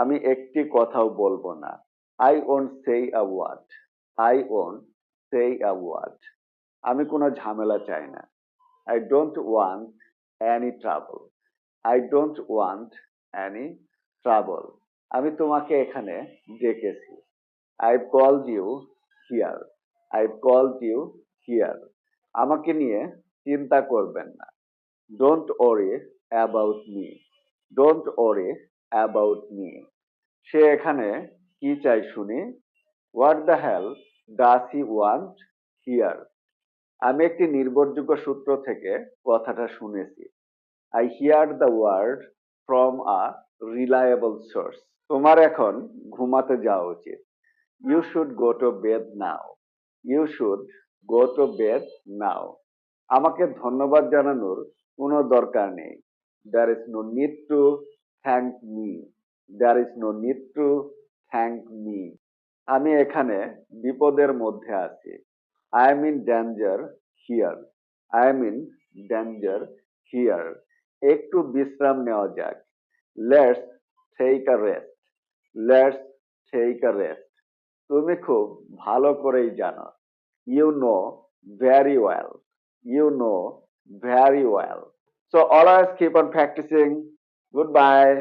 আমি একটি কথাও বলবো না। I won't say a word. I won't say a word. আমি কোনো ঝামেলা চাই না। I don't want any trouble. I don't want any trouble. আমি তোমাকে এখানে ডেকেছি। I've called you here. I've called you here. আমাকে নিয়ে চিন্তা করবেন না। Don't worry about me. Don't worry about me. সে এখানে কি চাই শুনি? What the hell does he want here? আমি একটি নির্ভরযোগ্য সূত্র থেকে কথাটা শুনেছি। I hear the word from a reliable source. তোমার এখন ঘুমাতে যাওয়া উচিত। You should go to bed now. You should go to bed now. আমাকে ধন্যবাদ জানানোর কোনো দরকার নেই। There is no need to thank me. There is no need to thank me. আমি এখানে বিপদের মধ্যে আছি। I am in danger here. I am in danger here. একটু বিশ্রাম নেওয়া যাক। Let's take a rest. Let's take a rest. তুমি খুব ভালো করেই জানো। You know very well. You know very well. So always keep on practicing. Goodbye.